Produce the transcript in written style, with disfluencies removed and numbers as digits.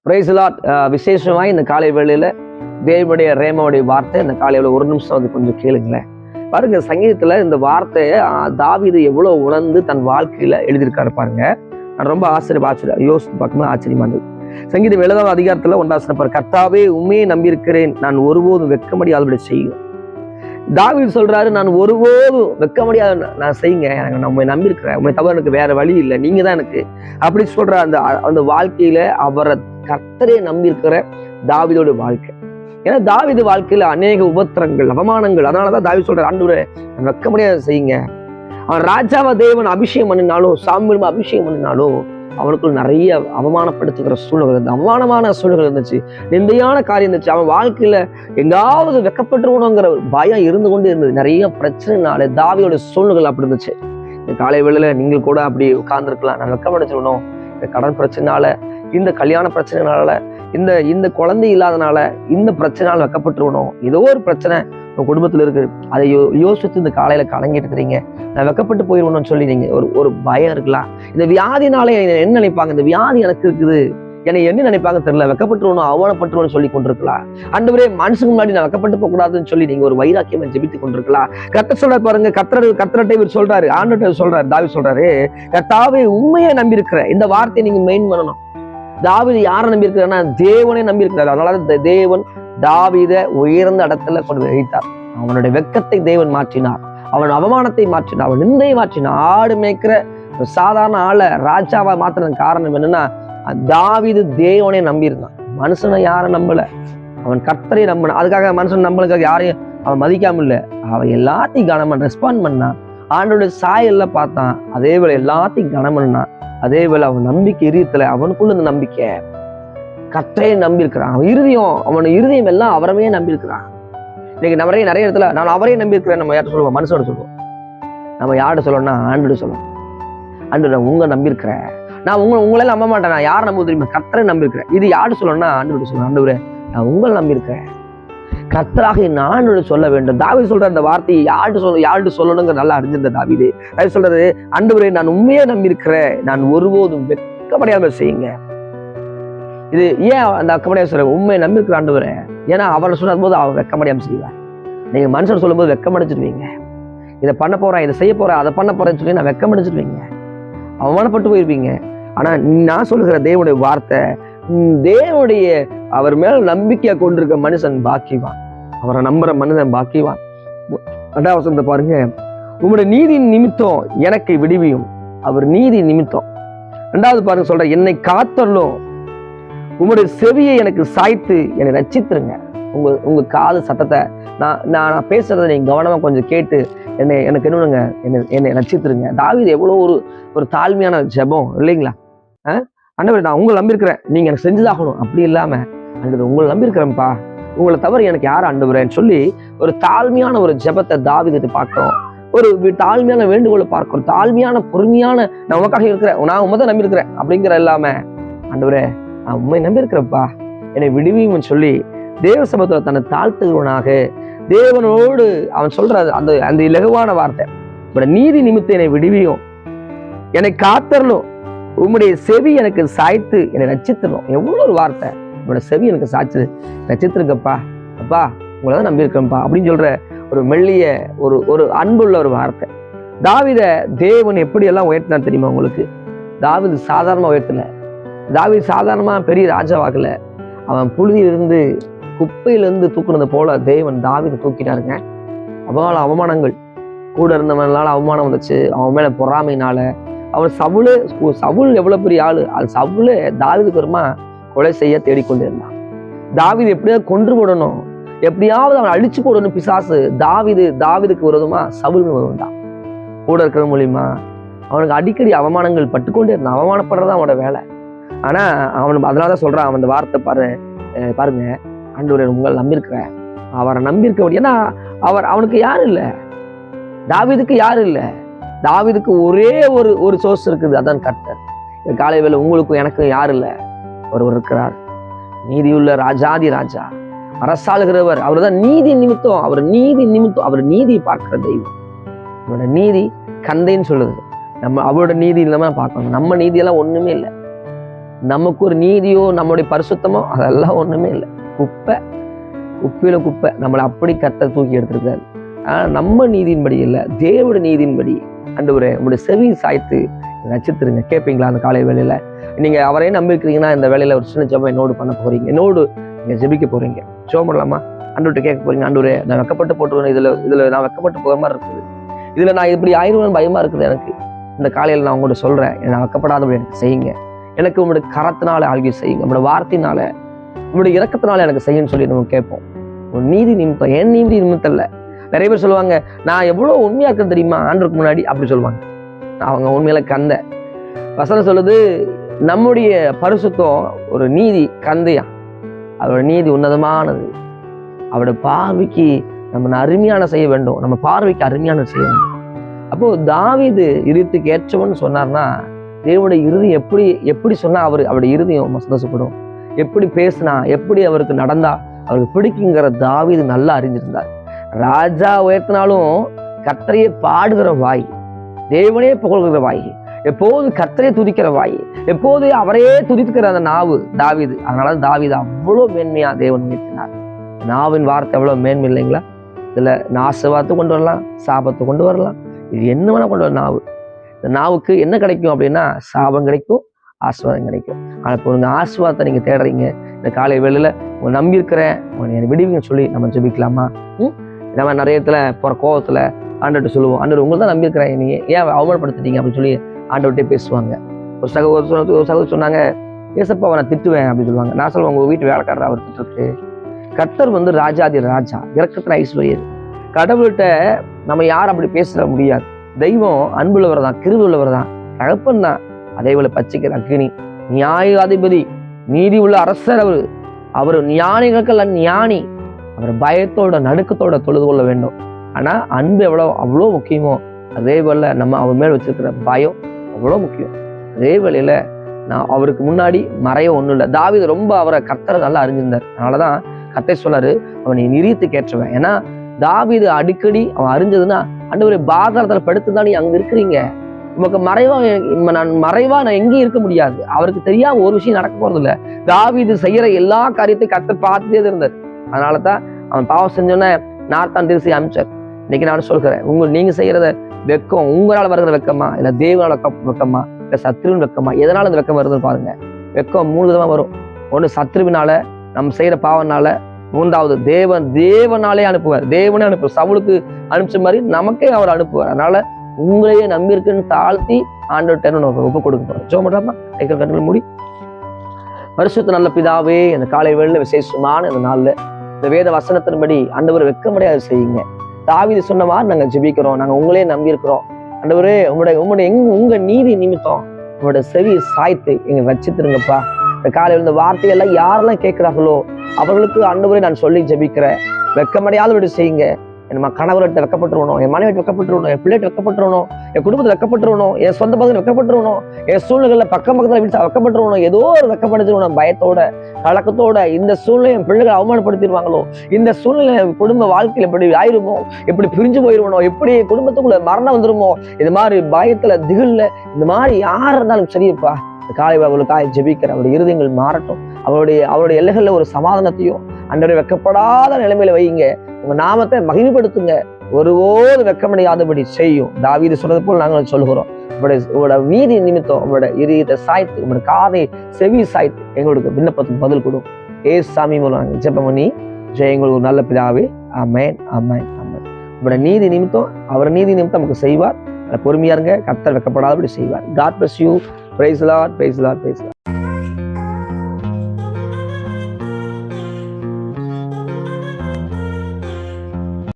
Price Lord. விசேஷமாய் இந்த காலை வேளையில தேவனுடைய ரேமாவுடைய வார்த்தை இந்த காலையில ஒரு நிமிஷம் அது கொஞ்சம் கேளுங்களேன். பாருங்க, சங்கீதத்துல இந்த வார்த்தையை தாவீது எவ்வளவு உணர்ந்து தன் வாழ்க்கையில எழுதியிருக்காரு பாருங்க. நான் ரொம்ப யோசித்து பார்க்கும்போது ஆச்சரியமா இருந்தது. சங்கீதம் 7ஆம் அதிகாரத்துல 1ஆம் வசனம், கர்த்தாவே உண்மையை நம்பியிருக்கிறேன், நான் ஒருபோதும் வெட்கமடியாதபடி செய்யும். தாவீது சொல்றாரு, நான் ஒருபோதும் வெட்கமடியாத நான் செய்யுங்க, எனக்கு நம்ம நம்பியிருக்கிறேன், உண்மை தவிர எனக்கு வேற வழி இல்லை, நீங்க தான் எனக்கு அப்படி சொல்ற அந்த வாழ்க்கையில அவரை கர்த்தரே நம்பியிருக்கிற தாவீதோட வாழ்க்கை. ஏன்னா தாவீது வாழ்க்கையில அநேக உபத்திரங்கள், அவமானங்கள். அதனாலதான் தாவீது சொல்ற, ஆண்டவரே வெட்கமடியாத செய்யுங்க. அவன் ராஜாவா தேவன் அபிஷேகம் பண்ணினாலும், சாமுவேல் அபிஷேகம் பண்ணினாலும் அவனுக்குள் நிறைய அவமானப்படுத்துகிற சூழ்நிலை இருந்தது, அவமானமான சூழ்நிலை இருந்துச்சு, நிந்தையான காரியம் இருந்துச்சு. அவன் வாழ்க்கையில எங்காவது வெக்கப்பட்டுருவணுங்கிற பயம் இருந்து கொண்டு இருந்தது. நிறைய பிரச்சனைனால தாவீதோட சூழ்நிலை அப்படி இருந்துச்சு. இந்த காலை வேளையில நீங்கள் கூட அப்படி உட்கார்ந்துருக்கலாம். நான் வெக்கப்படைச்சிடணும், இந்த கடன் பிரச்சனைனால, இந்த கல்யாண பிரச்சனைனால, இந்த குழந்தை இல்லாதனால, இந்த பிரச்சனையால வெக்கப்பட்டுருவணும். ஏதோ ஒரு பிரச்சனை உங்க குடும்பத்துல இருக்கு, அதை யோசித்து இந்த காலையில கலங்கிட்டு இருக்கிறீங்க. நான் வெக்கப்பட்டு போயிடுவேன்னு சொல்லி நீங்க ஒரு பயம் இருக்கலாம். இந்த வியாதினால என்ன நினைப்பாங்க, இந்த வியாதி எனக்கு இருக்குது, என்னை என்ன நினைப்பாங்க தெரியல, வெக்கப்பட்டுருவணும், அவமானப்பட்டுருவன்னு சொல்லி கொண்டிருக்கலாம். ஆண்டவரே மனுஷனுக்கு முன்னாடி நான் வெக்கப்பட்டு போக கூடாதுன்னு சொல்லி நீங்க ஒரு வைராக்கியமா ஜெபித்து கொண்டிருக்கலாம். கர்த்தர் சொல்றாரு பாருங்க, கர்த்தர்கிட்ட இவர் சொல்றாரு, ஆண்டவர்கிட்ட சொல்றாரு, தாவீது சொல்றாரு, கர்த்தாவே உண்மையை நம்பி இருக்கிற. இந்த வார்த்தையை நீங்க மெயின் பண்ணணும். தாவீது யாரை நம்பி இருக்கிறார்னா தேவனை நம்பி இருக்கிறார். அதனால தேவன் தாவீதை உயர்ந்த இடத்துல கொண்டு வைத்தார். அவனுடைய வெட்கத்தை தேவன் மாற்றினார், அவன் அவமானத்தை மாற்றினார், அவன் நிந்தையை மாற்றினார். ஆடு மேய்க்கிற ஒரு சாதாரண ஆளை ராஜாவா மாத்தின காரணம் என்னன்னா, தாவீது தேவனை நம்பி இருந்தான். மனுஷனை யாரும் நம்பல, அவன் கர்த்தரை நம்பினான். அதுக்காக மனுஷன் நம்பளுக்காக யாரையும் அவன் மதிக்காம இல்லை, அவன் எல்லாத்தையும் கனம் ரெஸ்பாண்ட் பண்ணான். ஆண்டோட சாயெல்லாம் பார்த்தான், அதே வேளை எல்லாத்தையும் கனம் பண்ணான். அதே வேளை அவன் நம்பிக்கை இருதயத்துல அவனுக்குள்ள இந்த நம்பிக்கை கர்த்தரை நம்பி இருக்கிறான். அவன் இருதயம் எல்லாம் அவரவே நம்பி இருக்கிறான். இன்னைக்கு நிறைய இடத்துல நான் அவரே நம்பி இருக்கிறேன் நம்ம யார்கிட்ட சொல்லுவோம், மனுஷோட சொல்லுவோம். நம்ம யார்கிட்ட சொல்லணும்னா ஆண்டோட சொல்லுவோம். ஆண்டு நான் உங்க நம்பி இருக்கிறேன், நான் உங்களால நம்ப மாட்டேன், நான் யாரை நம்ப தெரியுமா, கர்த்தரை நம்பி இருக்கிறேன். இது யாரு சொல்லணும்னா ஆண்டோட சொல்லணும். ஆண்டவரே நான் உங்களை நம்பி இருக்கிறேன், கர்த்தராக நான் சொல்ல வேண்டும். தாவீது சொல்ற அந்த வார்த்தையை யார்கிட்ட சொல்லணுங்கிற நல்லா அறிஞ்சிருந்த தாவீது சொல்றது, ஆண்டவரே நான் உண்மையை நம்பி இருக்கிறேன், நான் ஒருபோதும் வெட்கமடையாமல் செய்யுங்க. இது ஏன் அந்த வெட்கமடையாம சொல்ற, உண்மையை நம்பி இருக்கிற ஆண்டவரே, ஏன்னா அவரை சொன்ன போது அவர் வெட்கமடையாம செய்வார். நீங்க மனுஷன் சொல்லும் போது வெட்கமடைச்சிருவீங்க, இதை பண்ண போறேன், இதை செய்ய போறேன், அதை பண்ண போறேன்னு சொல்லி நான் வெட்கமடைச்சிருவீங்க, அவமானப்பட்டு போயிருப்பீங்க. ஆனா நான் சொல்லுகிற தேவனுடைய வார்த்தை, தேவனுடைய அவர் மேல நம்பிக்கையா கொண்டிருக்க மனுஷன் பாக்கியவான், அவரை நம்புற மனுஷன் பாக்கியவான். 2ஆம் வசனத்தை பாருங்க, உங்களுடைய நீதியின் நிமித்தம் எனக்கு விடுவியும். அவர் நீதி நிமித்தம். 2வது பாருங்க சொல்ற, என்னை காத்தரலும், உங்களுடைய செவியை எனக்கு சாய்த்து என்னை ரட்சித்துருங்க. உங்க காது சத்தத்தை நான் பேசுறதை நீங்க கவனமா கொஞ்சம் கேட்டு எனக்கு என்னங்க என்னை ரட்சித்துருங்க. தாவீது எவ்வளவு ஒரு தாழ்மையான ஜெபம் இல்லைங்களா? ஆண்டவரே நான் உங்களை நம்பியிருக்கிறேன், நீங்க எனக்கு செஞ்சுதாகணும். அப்படி இல்லாம ஆண்டவரே உங்களை நம்பியிருக்கிறேன்ப்பா, உங்களை தவிர எனக்கு யார் ஆண்டவரேன்னு சொல்லி ஒரு தாழ்மையான ஒரு ஜெபத்தை தாவீது பார்க்கிறோம். ஒரு தாழ்மையான வேண்டுகோளை பார்க்கிறோம், தாழ்மையான பொறுமையான நான் உனக்காக இருக்கிறேன், நான் உண்மை தான் நம்பியிருக்கிறேன் அப்படிங்கிற இல்லாம, ஆண்டவரே நான் உண்மை நம்பியிருக்கிறப்பா, என்னை விடுவியும் சொல்லி தேவ சமூகத்துல தன்னை தாழ்த்துகிறவனாக தேவனோடு அவன் சொல்ற அந்த இலகுவான வார்த்தை, உங்களோட நீதி நிமித்தம் என்னை விடுவியும், என்னை காத்தரலும், உம்முடைய செவி எனக்கு சாய்த்து என்னை ரட்சித்தரணும். எவ்வளவு ஒரு வார்த்தை, உங்களோட செவி எனக்கு சாய்த்து ரட்சித்திருக்கப்பா, அப்பா உங்களை தான் நம்பியிருக்கிறேன்ப்பா அப்படின்னு சொல்ற ஒரு மெல்லிய ஒரு அன்புள்ள ஒரு வார்த்தை. தாவீதை தேவன் எப்படி எல்லாம் உயர்த்தினார் தெரியுமா உங்களுக்கு? தாவீது சாதாரணமா உயர்த்தல, தாவீது சாதாரணமா பெரிய ராஜாவாகல, அவன் புழுதியிலிருந்து குப்பையிலிருந்து தூக்குனது போல தேவன் தாவீதை தூக்கினாருங்க. அவனால அவமானங்கள், கூட இருந்தவனால அவமானம் வந்துச்சு, அவன் மேல பொறாமையினால. அவன் சவுல் எவ்வளவு பெரிய ஆளு, அது சவுலே தாவீதுக்கு வருமா கொலை செய்ய தேடிக்கொண்டு இருந்தான். தாவீது எப்படியாவது கொன்று போடணும், எப்படியாவது அவன் அழிச்சு போடணும் பிசாசு. தாவீதுக்கு விரோதமா சவுல் வந்தான். கூட இருக்கிற மூலியமா அவனுக்கு அடிக்கடி அவமானங்கள் பட்டுக்கொண்டே இருந்தான். அவமானப்படுறதான் அவனோட வேலை. ஆனா அவன் அதனாலதான் சொல்றான், அவன் அந்த வார்த்தை பாருங்க, ஆண்டவரே உங்களை நம்பியிருக்கிறேன், அவரை நம்பியிருக்க முடியும். ஏன்னா அவனுக்கு யாரும் இல்லை, தாவீதுக்கு யாரும் இல்லை. தாவீதுக்கு ஒரே ஒரு சோர்ஸ் இருக்குது, அதான் கர்த்தர். இந்த காலை வேளை உங்களுக்கும் எனக்கும் யாரும் இல்லை, ஒருவர் இருக்கிறார், நீதியுள்ள ராஜாதி ராஜா, அரசாளுகிறவர். அவர் தான் நீதி நிமித்தம், அவர் நீதியை பார்க்கிற தெய்வம். அவரோட நீதி கந்தைன்னு சொல்லுது. அவரோட நீதி இல்லாம பார்க்கணும், நம்ம நீதியெல்லாம் ஒண்ணுமே இல்லை. நமக்கு ஒரு நீதியோ நம்முடைய பரிசுத்தமோ அதெல்லாம் ஒண்ணுமே இல்லை. குப்பை, குப்பையில குப்பை. நம்மளை அப்படி கர்த்தர் தூக்கி எடுத்திருக்காரு. நம்ம நீதியின்படி இல்லை, தேவனுடைய நீதியின்படி ஆண்டவரே உங்களுடைய செவி சாய்த்து நட்சத்திருங்க. கேட்பீங்களா அந்த காலை வேளையில? நீங்க அவரே நம்பிருக்கிறீங்கன்னா இந்த வேலையில ஒரு சின்ன ஜெபம் என்னோடு பண்ண போறீங்க, என்னோடு நீங்க ஜெபிக்க போறீங்க. ஜெபம் பண்ணலாமா? ஆண்டவர்கிட்ட கேட்க போறீங்க, ஆண்டவரே நான் வெக்கப்பட்டு போட்டுருவேன், இதுல நான் வெக்கப்பட்டு போகிற மாதிரி இருக்குது, இதுல நான் இப்படி ஆயிடுவேன்னு பயமா இருக்குது எனக்கு. இந்த காலையில நான் உங்கள்கிட்ட சொல்றேன், நான் வெக்கப்படாதபடி எனக்கு செய்யுங்க. எனக்கு உங்களுடைய கரத்தினால ஆழ்வி செய்யுங்க, உங்களோட வார்த்தையினால, உங்களுடைய இரக்கத்தினால எனக்கு செய்யுன்னு சொல்லி நம்ம கேட்போம். ஒரு நீதி நிமித்தம், என் நீதி நிமித்தம் இல்லை. நிறைய பேர் சொல்லுவாங்க, நான் எவ்வளவு உண்மையா இருக்கேன் தெரியுமா ஆண்டவருக்கு முன்னாடி, அப்படி சொல்லுவாங்க. அவங்க உண்மையில கந்த வசனம் சொல்லுது, நம்முடைய பரிசுத்தம் ஒரு நீதி கந்தையா, அவரோட நீதி உன்னதமானது. அவரோட பார்வைக்கு நம்ம அருமையான செய்ய வேண்டும், நம்ம பார்வைக்கு அருமையான செய்ய வேண்டும். அப்போ தாவீது இருதயத்துக்கு ஏற்றவன் சொன்னார்னா, தேவனுடைய இருதயம் எப்படி சொன்னா அவருடைய இருதயம் சந்தோஷப்படும், எப்படி பேசினா, எப்படி அவருக்கு நடந்தா அவருக்கு பிடிக்குங்கிற தாவீது நல்லா அறிஞ்சிருந்தார். ராஜா உயர்த்தினாலும் கர்த்தரையே பாடுகிற வாய், தேவனே புகழ்கிற வாய், எப்போது கர்த்தரையே துதிக்கிற வாய், எப்போது அவரையே துதிக்கிற அந்த நாவு தாவீது. அதனால தாவீது அவ்வளோ மேன்மையா தேவன் உயர்த்தினார். நாவின் வார்த்தை எவ்வளவு மேன்மை இல்லைங்களா? இதுல ஆசீர்வாதத்தை கொண்டு வரலாம், சாபத்தை கொண்டு வரலாம், இது என்ன வேணா கொண்டு வர நாவு. இந்த நாவுக்கு என்ன கிடைக்கும் அப்படின்னா, சாபம் கிடைக்கும், ஆசீர்வாதம் கிடைக்கும். ஆனால் இப்போ இந்த ஆசீர்வாதத்தை நீங்க தேடுறீங்க, இந்த காலை வேளையில உங்க நம்பி இருக்கிறேன், உங்களை விடுவீங்கன்னு சொல்லி நம்ம ஜெபிக்கலாமா? நம்ம நிறைய இடத்துல போற கோவத்துல ஆண்டவர்கிட்ட சொல்லுவோம், ஆண்டவர் உங்களை தான் நம்பி இருக்கிறேன், நீங்க ஏன் அவமானப்படுத்திட்டீங்க அப்படின்னு சொல்லி ஆண்டவர்கிட்டே பேசுவாங்க. ஒரு சகோதரர் சொன்னாங்க, ஏசப்பா அவனை திட்டுவேன் அப்படின்னு சொல்லுவாங்க. நான் சொல்லுவேன், உங்க வீட்டு வேலைக்காரர் அவர் திட்டுருக்கு. கர்த்தர் ராஜாதி ராஜா, இறக்கத்துல ஐஸ்வர்யர். கடவுள்கிட்ட நம்ம யாரும் அப்படி பேச முடியாது. தெய்வம் அன்புள்ளவர் தான், கிருபை உள்ளவர் தான், தகப்பன் தான். அதே போல பச்சைக்கிற அக்கினி, நியாயாதிபதி, நீதி உள்ள அரசர். அவர் ஞானிகளுக்கெல்லாம் ஞானி. அவர் பயத்தோட நடுக்கத்தோட தொழுது கொள்ள வேண்டும். ஆனா அன்பு அவ்வளோ முக்கியமோ, அதே போல நம்ம அவர் மேல் வச்சிருக்கிற பயம் அவ்வளோ முக்கியம். அதே வேளையில நான் அவருக்கு முன்னாடி மறைய ஒண்ணும் இல்லை. தாவீது ரொம்ப அவரை கர்த்தரை நல்லா அறிஞ்சிருந்தார். அதனாலதான் கர்த்தர் சொன்னாரு, அவனை நிரியத்துக்கு ஏற்றுவேன். ஏன்னா தாவீது அடிக்கடி அவன் அறிஞ்சதுன்னா, ஆண்டவரே பாதாளத்துல படுத்துதான் நீ அங்க இருக்கிறீங்க, உமக்கு மறைவா நான் எங்கேயும் இருக்க முடியாது. அவருக்கு தெரியாம ஒரு விஷயம் நடக்க போறது இல்லை. தாவீது செய்யற எல்லா காரியத்தையும் கர்த்தர் பார்த்துட்டே இருந்தார். அதனாலதான் அவன் பாவம் செஞ்சோன்னே நார்த்தான் திருசி அமிச்சார். இன்னைக்கு நான் சொல்கிறேன், நீங்க செய்யறத வெக்கம் உங்களால வருகிற வெக்கமா, இல்ல தேவனால வெக்கமா, இல்ல சத்ருவின் வெக்கமா, எதனால இந்த வெக்கம் வருதுன்னு பாருங்க. வெக்கம் 3 விதமா வரும். ஒண்ணு சத்ருவினால, நம்ம செய்யற பாவனால, 3வது தேவனாலே அனுப்புவார். தேவனே அனுப்புவார். சவுலுக்கு அனுப்பிச்ச மாதிரி நமக்கே அவர் அனுப்புவார். அதனால உங்களையே நம்பி இருக்குன்னு தாழ்த்தி ஆண்டவர்கிட்ட ஒப்பு கொடுக்க போறோம். ஜெபம் பண்ணலாமா? கண்கள் மூடி. பரிசுத்த நல்ல பிதாவே, இந்த காலை வேளையில விசேஷமான இந்த நாள்ல இந்த வேத வசனத்தின்படி ஆண்டவர் வெட்கமடையாது செய்யுங்க. தாவீது சொன்ன மாதிரி நாங்க ஜெபிக்கிறோம், நாங்க உங்களே நம்பி இருக்கிறோம். ஆண்டவரே உங்க நீதி நிமித்தம் உங்களோட செவி சாய்த்து எங்க வச்சுருங்கப்பா. இந்த காலையில் இந்த வார்த்தையெல்லாம் யாரெல்லாம் கேட்கிறார்களோ அவர்களுக்கு ஆண்டவரே நான் சொல்லி ஜெபிக்கிறேன், வெட்கமடையாதபடி செய்யுங்க. என் கணவர்கிட்ட வெக்கப்பட்டுருவணும், என் மனைவி வெக்கப்பட்டுருவணும், என் பிள்ளைகிட்ட வெக்கப்பட்டுருவணும், என் குடும்பத்தில் வெக்கப்பட்டுருவணும், என் சொந்த பகுதியில் வெக்கப்பட்டுருவணும், என் சூழ்நிலைகளில் பக்கத்துல வீட்டு வெக்கப்பட்டுருவணும். ஏதோ ஒரு வெக்கப்படுத்திருவணும், பயத்தோட கலக்கத்தோட. இந்த சூழ்நிலை என் பிள்ளைகளை அவமானப்படுத்திடுவாங்களோ, இந்த சூழ்நிலை குடும்ப வாழ்க்கையில் எப்படி ஆயிருமோ, எப்படி பிரிஞ்சு போயிருவனோ, எப்படி குடும்பத்துக்குள்ள மரணம் வந்துருமோ, இது மாதிரி பயத்துல திகில்ல இந்த மாதிரி யார் இருந்தாலும் சரியப்பா, காலை அவளுக்காக ஜெபிக்கிற அவருடைய இருதயங்கள் மாறட்டும். அவருடைய எல்லைகள்ல ஒரு சமாதானத்தையும் அன்றரை வெக்கப்படாத நிலைமையில வையுங்க. உங்க நாமத்தை மகிமைப்படுத்துங்க. ஒருபோது வெக்கமடையாதபடி செய்யும். தாவீது சொன்னது போல் நாங்கள் சொல்கிறோம், உங்களோட நீதி நிமித்தம் உங்களோட இதயத்தை சாய்த்து, உங்களோட காதை செவி சாய்த்து எங்களுக்கு விண்ணப்பத்துக்கு பதில் கொடும். ஏசாமி மூலம் ஜெபம் பண்ணி ஜெயங்கள் ஒரு நல்ல பிதாவே. ஆமென், ஆமென், ஆமென். உங்களோட நீதி நிமித்தம், அவர் நீதி நிமித்தம் நமக்கு செய்வார். பொறுமையா இருங்க, கர்த்தர் வெக்கப்படாதபடி செய்வார். God bless you. Praise the Lord, praise the Lord, praise the Lord.